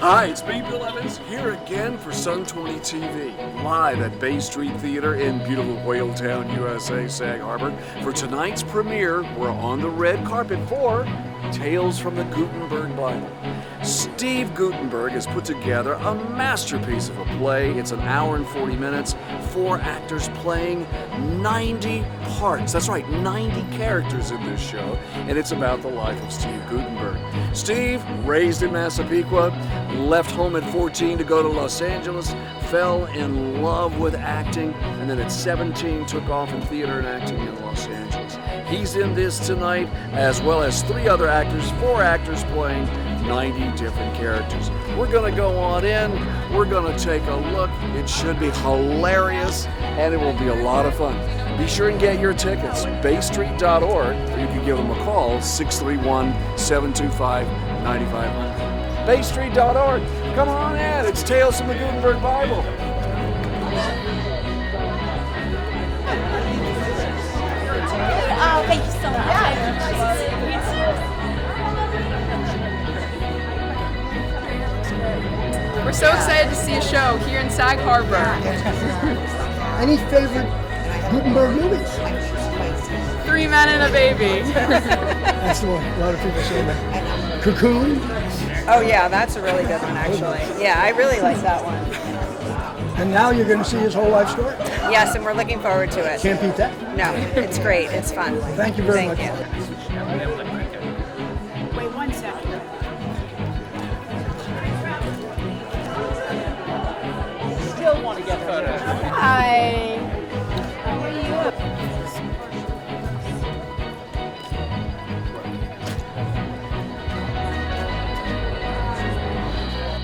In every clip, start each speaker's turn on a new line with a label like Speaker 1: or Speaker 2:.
Speaker 1: Hi, it's me, Bill Evans, here again for SUN20TV, live at Bay Street Theater in beautiful Whaletown, USA, Sag Harbor. For tonight's premiere, we're on the red carpet for Tales from the Guttenburg Bible. Steve Guttenburg has put together a masterpiece of a play. It's an hour and 40 minutes, 4 actors playing 90 parts. That's right, 90 characters in this show, and it's about the life of Steve Guttenburg. Steve, raised in Massapequa, left home at 14 to go to Los Angeles, fell in love with acting, and then at 17 took off in theater and acting in Los Angeles. He's in this tonight, as well as 3 other actors, 4 actors playing 90 different characters. We're gonna go on in, we're gonna take a look. It should be hilarious, and it will be a lot of fun. Be sure and get your tickets, baystreet.org, or you can give them a call, 631-725-9500. baystreet.org. Come on in, it's Tales from the Guttenburg Bible.
Speaker 2: Oh, thank you so much.
Speaker 3: We're so excited to see a show here in Sag Harbor.
Speaker 4: Any favorite Guttenburg movies?
Speaker 3: 3 Men and a Baby.
Speaker 4: That's the one. A lot of people say that. Cocoon.
Speaker 5: Oh yeah, that's a really good one actually. Yeah, I really like that one.
Speaker 4: And now you're going to see his whole life story.
Speaker 5: Yes, and we're looking forward to it.
Speaker 4: Can't beat that.
Speaker 5: No, it's great. It's fun.
Speaker 4: Thank you very much.
Speaker 5: Thank you.
Speaker 2: Wait 1 second. Still want to get photos. Hi. How are you?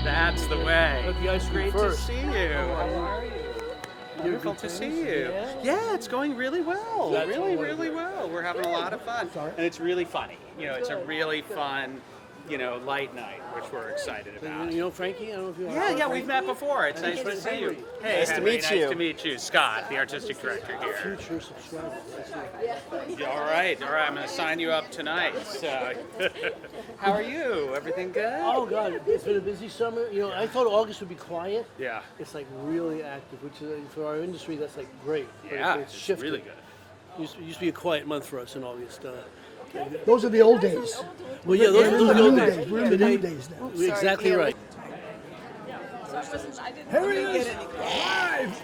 Speaker 6: That's the way. Great to
Speaker 7: first.
Speaker 6: see you. How are you? Wonderful to see you. Yeah, it's going really well. Really well. We're having a lot of fun. And it's really funny. You know, it's a really fun, light night, which we're excited about.
Speaker 7: You know Frankie? I don't know if you
Speaker 6: Yeah, we've met before. It's nice to see you. Hey,
Speaker 7: Nice to
Speaker 6: Henry,
Speaker 7: meet
Speaker 6: nice
Speaker 7: you.
Speaker 6: to meet you. Scott, the artistic director here.
Speaker 7: Future subscriber.
Speaker 6: All right. I'm going to sign you up tonight. So, how are you? Everything good?
Speaker 7: Oh God, it's been a busy summer. You know, I thought August would be quiet.
Speaker 6: Yeah.
Speaker 7: It's like really active, which is, for our industry, that's like great. But
Speaker 6: Yeah,
Speaker 7: it's
Speaker 6: it's
Speaker 7: shifted.
Speaker 6: really good.
Speaker 7: It used to be a quiet month for us in August.
Speaker 4: Those are the old days.
Speaker 7: Well, yeah, those
Speaker 4: We're
Speaker 7: are
Speaker 4: in the
Speaker 7: the old
Speaker 4: new
Speaker 7: days.
Speaker 4: days. We're in the new days now.
Speaker 7: Exactly right.
Speaker 4: Here he is. Live.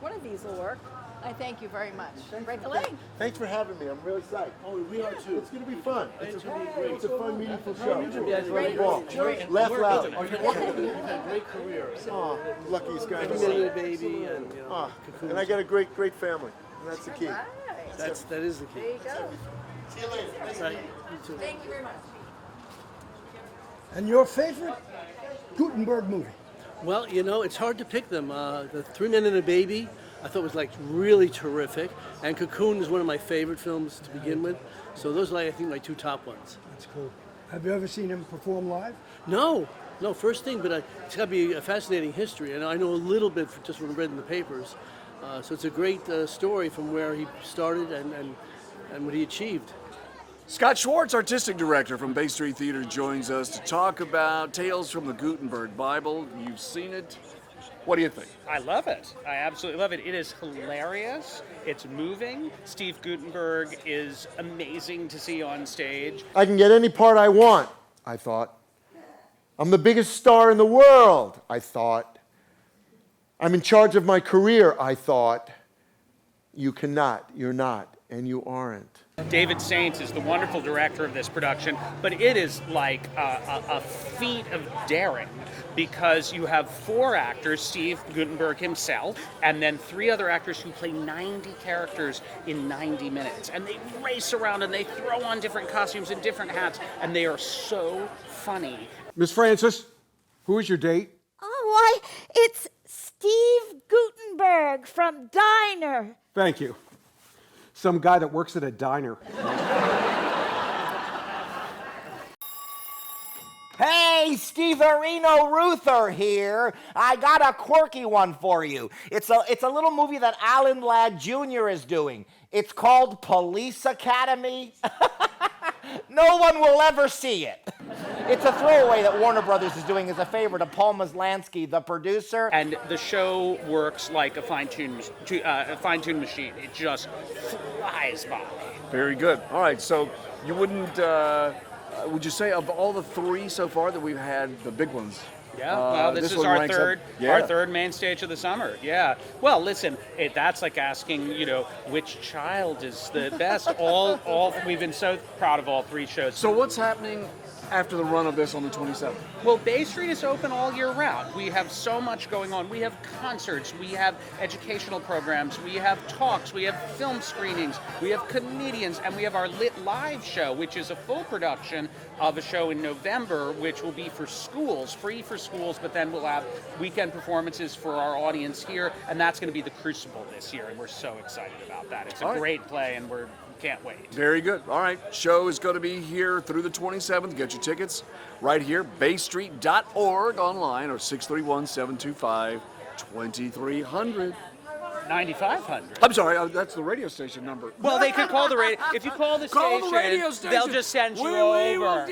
Speaker 2: One of these will work. I thank you very much. Break a leg.
Speaker 8: Thanks for having me. I'm really psyched.
Speaker 7: Oh, we are too.
Speaker 8: It's going to be fun.
Speaker 7: It's going to be great.
Speaker 8: It's a fun, meaningful show.
Speaker 7: Great.
Speaker 8: Laugh loud.
Speaker 7: You've had a great career.
Speaker 8: Oh, luckiest guy in the
Speaker 7: Every
Speaker 8: world.
Speaker 7: minute, baby, and
Speaker 8: Oh, and I got a great family. And that's the key.
Speaker 7: that is the key.
Speaker 2: There you go.
Speaker 8: See you later.
Speaker 7: Right. You too.
Speaker 2: Thank you very much.
Speaker 4: And your favorite Guttenburg movie?
Speaker 7: Well, it's hard to pick them. The 3 Men and a Baby, I thought was like really terrific, and Cocoon is one of my favorite films to begin with. So those are, I think, my 2 top ones.
Speaker 4: That's cool. Have you ever seen him perform live?
Speaker 7: No, first thing, but it's got to be a fascinating history, and I know a little bit just what I read in the papers. So it's a great story from where he started and what he achieved.
Speaker 1: Scott Schwartz, artistic director from Bay Street Theater, joins us to talk about Tales from the Guttenburg Bible. You've seen it. What do you think?
Speaker 6: I love it. I absolutely love it. It is hilarious. It's moving. Steve Guttenburg is amazing to see on stage.
Speaker 8: I can get any part I want, I thought. I'm the biggest star in the world, I thought. I'm in charge of my career, I thought. You cannot, you're not, and you aren't.
Speaker 6: David Saints is the wonderful director of this production, but it is like a feat of daring because you have 4 actors, Steve Guttenburg himself, and then 3 other actors who play 90 characters in 90 minutes. And they race around and they throw on different costumes and different hats, and they are so funny.
Speaker 9: Miss Francis, who is your date?
Speaker 2: Oh, why, it's Steve Guttenburg from Diner.
Speaker 9: Thank you. Some guy that works at a diner.
Speaker 10: Hey, Steve Ruther here. I got a quirky one for you. It's a little movie that Alan Ladd Jr. is doing. It's called Police Academy. No one will ever see it. It's a throwaway that Warner Brothers is doing as a favor to Paul Maslansky, the producer.
Speaker 6: And the show works like a fine-tuned machine. It just flies by.
Speaker 1: Very good. All right, so you wouldn't, would you say of all the three so far that we've had, the big ones?
Speaker 6: Yeah, well, this is
Speaker 1: one
Speaker 6: our
Speaker 1: ranks up-
Speaker 6: third,
Speaker 1: Yeah.
Speaker 6: our third main stage of the summer. Yeah. Well, listen, that's like asking, which child is the best. All we've been so proud of all three shows.
Speaker 1: So what's happening after the run of this on the 27th?
Speaker 6: Well, Bay Street is open all year round. We have so much going on. We have concerts, we have educational programs, we have talks, we have film screenings, we have comedians, and we have our Lit Live show, which is a full production of a show in November, which will be for schools, free for schools, but then we'll have weekend performances for our audience here, and that's going to be the Crucible this year, and we're so excited about that. It's a great play, and we can't wait.
Speaker 1: Very good. All right, show is going to be here through the 27th. Get your tickets right here, baystreet.org online, or 631-725-2300.
Speaker 6: 9500.
Speaker 1: I'm sorry, that's the radio station number.
Speaker 6: Well, they could call the radio. If you call the
Speaker 1: Call
Speaker 6: station,
Speaker 1: the radio station.
Speaker 6: they'll just send you
Speaker 1: we
Speaker 6: over.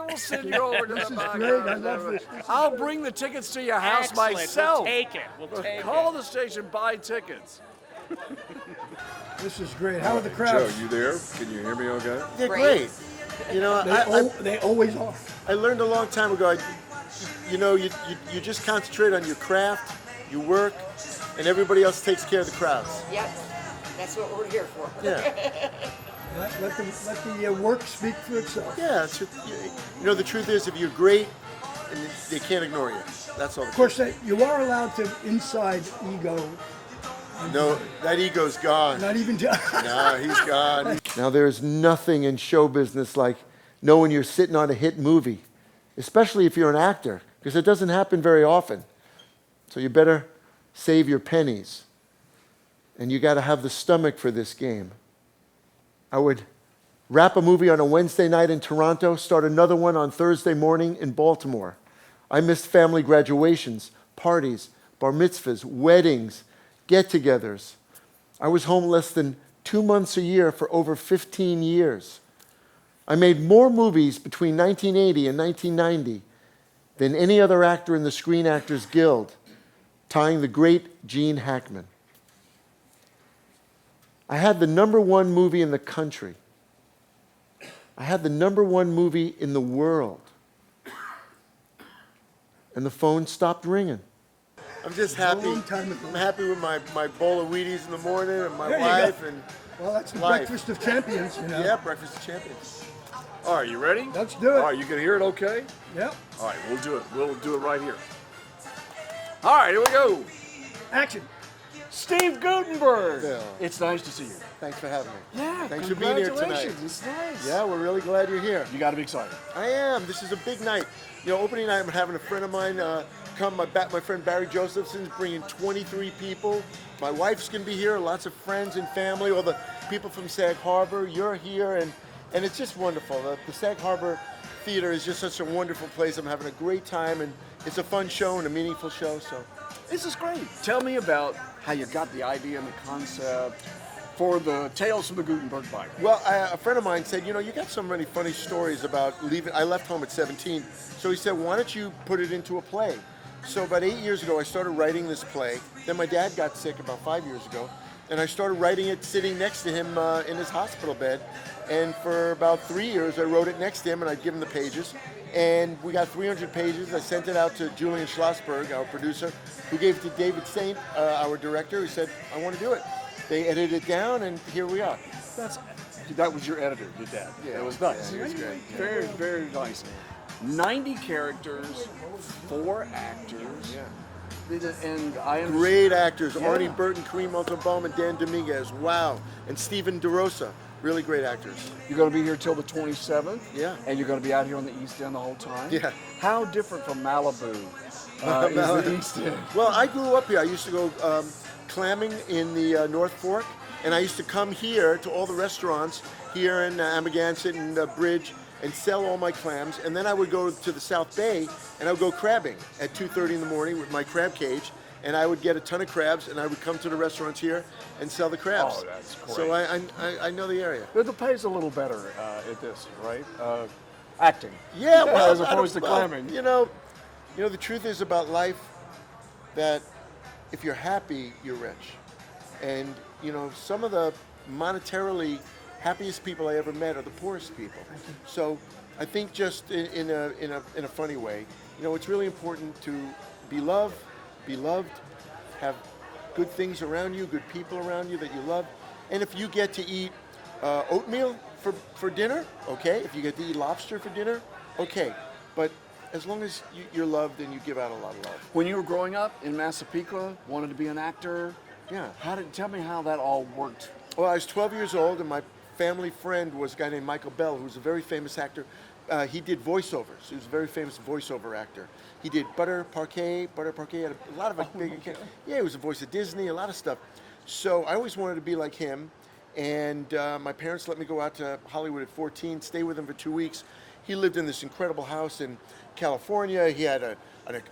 Speaker 1: will send you over to
Speaker 4: This
Speaker 1: the
Speaker 4: is
Speaker 1: back.
Speaker 4: great. I love this.
Speaker 1: I'll bring the tickets to your house
Speaker 6: Excellent.
Speaker 1: myself.
Speaker 6: We'll take it. We'll take
Speaker 1: Call
Speaker 6: it.
Speaker 1: the station, buy tickets.
Speaker 4: This is great. How are the crowds?
Speaker 1: Joe, you there? Can you hear me okay?
Speaker 8: They're great. You know,
Speaker 4: They always are.
Speaker 8: I learned a long time ago, you just concentrate on your craft, you work, and everybody else takes care of the crowds.
Speaker 5: Yep, that's what we're here for.
Speaker 8: Yeah.
Speaker 4: Let the work speak for itself.
Speaker 8: Yeah, the truth is, if you're great, and they can't ignore you. That's all.
Speaker 4: Of course, you are allowed to inside ego.
Speaker 8: No, that ego's gone.
Speaker 4: Not even.
Speaker 8: No, he's gone. Now, there's nothing in show business like knowing you're sitting on a hit movie, especially if you're an actor, because it doesn't happen very often. So you better save your pennies. And you got to have the stomach for this game. I would wrap a movie on a Wednesday night in Toronto, start another one on Thursday morning in Baltimore. I missed family graduations, parties, bar mitzvahs, weddings, get-togethers. I was home less than 2 months a year for over 15 years. I made more movies between 1980 and 1990 than any other actor in the Screen Actors Guild, tying the great Gene Hackman. I had the #1 movie in the country. I had the #1 movie in the world. And the phone stopped ringing. I'm just happy. I'm happy with my bowl of Wheaties in the morning and my wife and
Speaker 4: Well, that's the
Speaker 8: life.
Speaker 4: breakfast of champions, you know.
Speaker 8: Yeah, breakfast of champions.
Speaker 1: All right, you ready?
Speaker 4: Let's do it.
Speaker 1: All right, you can hear it okay?
Speaker 4: Yep.
Speaker 1: All right, we'll do it. We'll do it right here. All right, here we go.
Speaker 4: Action.
Speaker 1: Steve Guttenburg.
Speaker 8: Bill.
Speaker 1: It's nice to see you.
Speaker 8: Thanks for having me.
Speaker 1: Yeah,
Speaker 8: Thanks for being here tonight.
Speaker 1: congratulations. It's nice.
Speaker 8: Yeah, we're really glad you're here.
Speaker 1: You got to be excited.
Speaker 8: I am. This is a big night. Opening night, I'm having a friend of mine come. My friend Barry Josephson's bringing 23 people. My wife's going to be here, lots of friends and family, all the people from Sag Harbor. You're here, and it's just wonderful. The Sag Harbor Theater is just such a wonderful place. I'm having a great time, and it's a fun show and a meaningful show. So
Speaker 1: This is great. Tell me about how you got the idea and the concept for the Tales from the Guttenberg Bible.
Speaker 8: Well, a friend of mine said, you got so many funny stories about leaving. I left home at 17, so he said, why don't you put it into a play? So about 8 years ago, I started writing this play. Then my dad got sick about 5 years ago, and I started writing it sitting next to him in his hospital bed. And for about 3 years, I wrote it next to him, and I'd give him the pages. And we got 300 pages. I sent it out to Julian Schlossberg, our producer, who gave it to David Saint, our director, who said, I want to do it. They edited it down, and here we are.
Speaker 1: That was your editor, your dad.
Speaker 8: Yeah,
Speaker 1: It was nice.
Speaker 8: yeah, it was great.
Speaker 1: Very, very nice. 90 characters, 4 actors.
Speaker 8: Yeah.
Speaker 1: And I am
Speaker 8: Great actors.
Speaker 1: Yeah.
Speaker 8: Arnie Burton, Kareem Montalbaum, and Dan Dominguez. Wow. And Stephen DeRosa. Really great actors.
Speaker 1: You're going to be here till the 27th.
Speaker 8: Yeah.
Speaker 1: And you're going to be out here on the East End the whole time.
Speaker 8: Yeah.
Speaker 1: How different from Malibu is the East End?
Speaker 8: Well, I grew up here. I used to go clamming in the North Fork, and I used to come here to all the restaurants here in Amagansett and Bridge and sell all my clams. And then I would go to the South Bay, and I would go crabbing at 2:30 in the morning with my crab cage. And I would get a ton of crabs, and I would come to the restaurants here and sell the crabs.
Speaker 1: Oh, that's great.
Speaker 8: So I know the area.
Speaker 1: The pay's a little better at this, right? acting.
Speaker 8: Yeah, well,
Speaker 1: as opposed to clamming.
Speaker 8: You know, the truth is about life that if you're happy, you're rich. And some of the monetarily happiest people I ever met are the poorest people. So I think just in a funny way, it's really important to be loved, have good things around you, good people around you that you love. And if you get to eat oatmeal for dinner, okay. If you get to eat lobster for dinner, okay. But as long as you're loved and you give out a lot of love.
Speaker 1: When you were growing up in Massapequa, wanted to be an actor.
Speaker 8: Yeah.
Speaker 1: Tell me how that all worked?
Speaker 8: Well, I was 12 years old, and my family friend was a guy named Michael Bell, who's a very famous actor. He did voiceovers. He was a very famous voiceover actor. He did Butter Parquet, had a lot of yeah, he was a voice of Disney, a lot of stuff. So I always wanted to be like him, and my parents let me go out to Hollywood at 14, stay with him for 2 weeks. He lived in this incredible house in California. He had a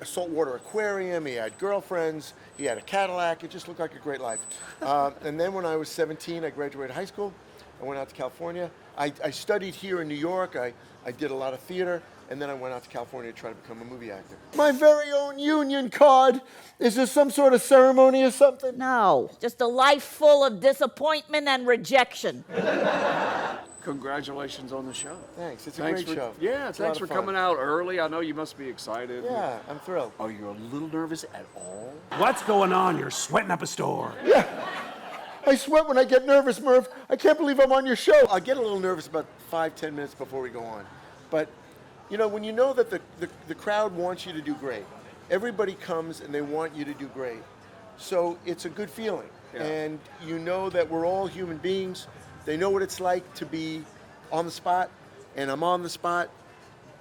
Speaker 8: saltwater aquarium. He had girlfriends. He had a Cadillac. It just looked like a great life. And then when I was 17, I graduated high school. I went out to California. I studied here in New York. I did a lot of theater. And then I went out to California to try to become a movie actor. My very own union card. Is there some sort of ceremony or something?
Speaker 2: No, just a life full of disappointment and rejection.
Speaker 1: Congratulations on the show.
Speaker 8: Thanks. It's a great show.
Speaker 1: Yeah,
Speaker 8: It's a
Speaker 1: thanks
Speaker 8: lot
Speaker 1: for
Speaker 8: of fun.
Speaker 1: coming out early. I know you must be excited.
Speaker 8: Yeah, I'm thrilled.
Speaker 1: Are you a little nervous at all?
Speaker 9: What's going on? You're sweating up a storm.
Speaker 8: Yeah. I sweat when I get nervous, Merv. I can't believe I'm on your show. I get a little nervous about 5-10 minutes before we go on. But, when you know that the crowd wants you to do great, everybody comes and they want you to do great. So it's a good feeling.
Speaker 1: Yeah.
Speaker 8: And you know that we're all human beings. They know what it's like to be on the spot, and I'm on the spot.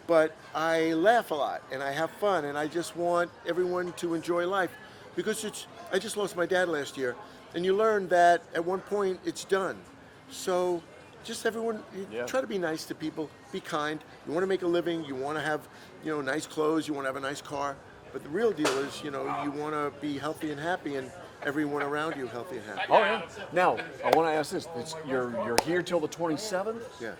Speaker 8: But I laugh a lot, and I have fun, and I just want everyone to enjoy life. Because I just lost my dad last year, and you learn that at one point it's done. So just everyone, try to be nice to people, be kind. You want to make a living, you want to have, nice clothes, you want to have a nice car. But the real deal is, you want to be healthy and happy, and everyone around you healthy and happy.
Speaker 1: Oh, yeah. Now, I want to ask this. You're here till the 27th?
Speaker 8: Yeah.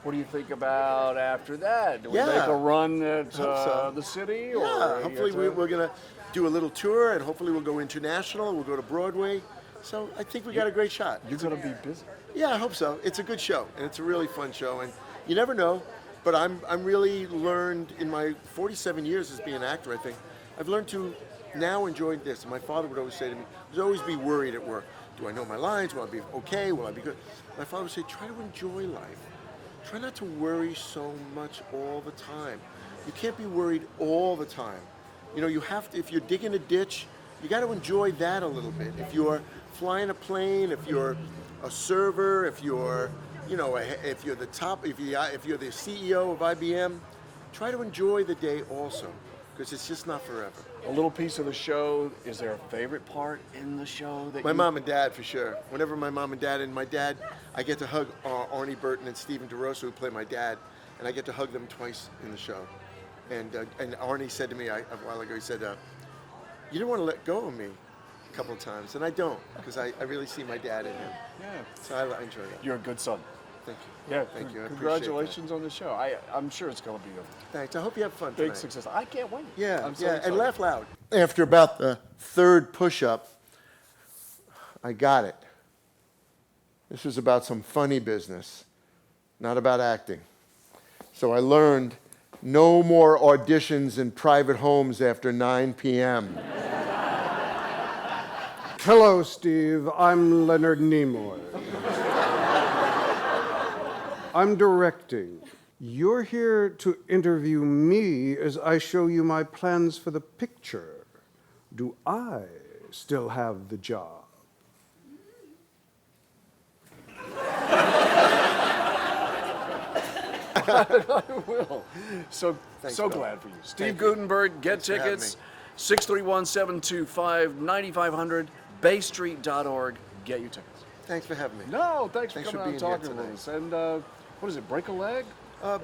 Speaker 1: What do you think about after that? Do we
Speaker 8: Yeah.
Speaker 1: make a run at
Speaker 8: so.
Speaker 1: the city?
Speaker 8: Yeah,
Speaker 1: Or
Speaker 8: hopefully we're going to do a little tour, and hopefully we'll go international, we'll go to Broadway. So I think we got a great shot.
Speaker 1: You're going to be busy.
Speaker 8: Yeah, I hope so. It's a good show, and it's a really fun show, and you never know, but I'm really learned in my 47 years as being an actor, I think, I've learned to now enjoy this. And my father would always say to me, would always be worried at work. Do I know my lines? Will I be okay? Will I be good? My father would say, try to enjoy life. Try not to worry so much all the time. You can't be worried all the time. You have to, if you're digging a ditch, you got to enjoy that a little bit. If you're flying a plane, if you're a server, if you're, if you're the top, if you're the CEO of IBM, try to enjoy the day also, because it's just not forever.
Speaker 1: A little piece of the show. Is there a favorite part in the show that
Speaker 8: My mom and dad, for sure. Whenever my mom and dad, I get to hug Arnie Burton and Steven DeRosa, who play my dad, and I get to hug them twice in the show. And Arnie said to me a while ago, he said, you didn't want to let go of me a couple of times, and I don't, because I really see my dad in him.
Speaker 1: Yeah.
Speaker 8: So I enjoy that.
Speaker 1: You're a good son.
Speaker 8: Thank you.
Speaker 1: Yeah,
Speaker 8: Thank you. I appreciate
Speaker 1: congratulations on the show. I'm sure it's going to be a
Speaker 8: Thanks. I hope you have fun
Speaker 1: big
Speaker 8: tonight.
Speaker 1: success. I can't wait.
Speaker 8: Yeah,
Speaker 1: I'm so
Speaker 8: yeah,
Speaker 1: excited.
Speaker 8: and laugh loud. After about the third push-up, I got it. This was about some funny business, not about acting. So I learned no more auditions in private homes after 9 p.m.
Speaker 9: Hello, Steve. I'm Leonard Nimoy. I'm directing. You're here to interview me as I show you my plans for the picture. Do I still have the job?
Speaker 1: I will. So
Speaker 8: Thanks,
Speaker 1: so
Speaker 8: Bill.
Speaker 1: glad for you.
Speaker 8: Thank
Speaker 1: Steve
Speaker 8: you.
Speaker 1: Guttenberg, get
Speaker 8: Thanks for having
Speaker 1: tickets. 631-725-9500, baystreet.org. Get your tickets.
Speaker 8: Thanks for having me.
Speaker 1: No, thanks for
Speaker 8: Thanks for
Speaker 1: coming out and
Speaker 8: being here
Speaker 1: talking with
Speaker 8: tonight.
Speaker 1: us. And what is it, break a leg?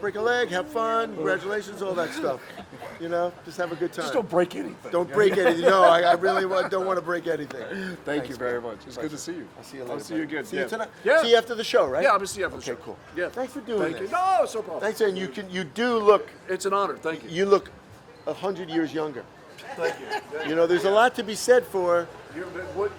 Speaker 8: break a leg, have fun, congratulations, all that stuff. You know, just have a good time.
Speaker 1: Just don't break anything.
Speaker 8: Don't break anything. No, I really don't want to break anything.
Speaker 1: Thank you very much. It's good to see you.
Speaker 8: I'll see you later.
Speaker 1: I'll see you again.
Speaker 8: See you tonight.
Speaker 1: Yeah.
Speaker 8: See you after the show, right?
Speaker 1: Yeah, I'm gonna see you after the show.
Speaker 8: Okay, cool.
Speaker 1: Yeah.
Speaker 8: Thanks for doing
Speaker 1: Thank
Speaker 8: this.
Speaker 1: you. No, it's no problem.
Speaker 8: Thanks, and you do look.
Speaker 1: It's an honor. Thank you.
Speaker 8: You look 100 years younger.
Speaker 1: Thank you.
Speaker 8: You know, there's a lot to be said for.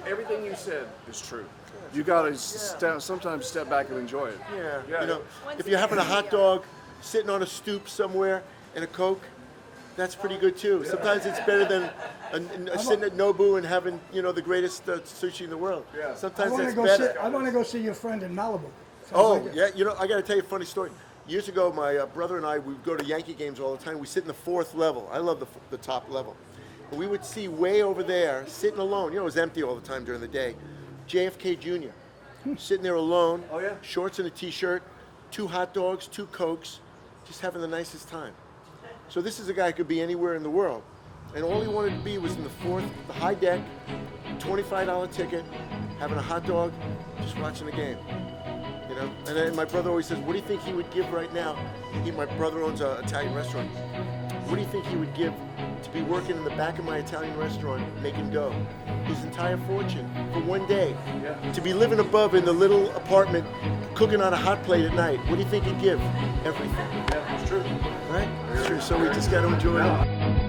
Speaker 1: Everything you said is true. You gotta sometimes step back and enjoy it.
Speaker 8: Yeah. You know, if you're having a hot dog, sitting on a stoop somewhere, and a Coke, that's pretty good too. Sometimes it's better than sitting at Nobu and having, you know, the greatest sushi in the world.
Speaker 1: Yeah.
Speaker 8: Sometimes that's better.
Speaker 4: I want to go see your friend in Malibu.
Speaker 8: Yeah. You know, I got to tell you a funny story. Years ago, my brother and I would go to Yankee games all the time. We sit in the 4th level. I love the top level. And we would see way over there, sitting alone. You know, it was empty all the time during the day. JFK Jr. sitting there alone.
Speaker 1: Oh yeah.
Speaker 8: Shorts and a T-shirt, 2 hot dogs, 2 Cokes, just having the nicest time. So this is a guy who could be anywhere in the world. And all he wanted to be was in the 4th, the high deck, $25 ticket, having a hot dog, just watching the game. You know? And then my brother always says, what do you think he would give right now? My brother owns an Italian restaurant. What do you think he would give to be working in the back of my Italian restaurant making dough? His entire fortune for one day.
Speaker 1: Yeah.
Speaker 8: To be living above in the little apartment, cooking on a hot plate at night. What do you think he'd give? Everything.
Speaker 1: Yeah, it's true.
Speaker 8: Right? It's true. So we just got to enjoy it.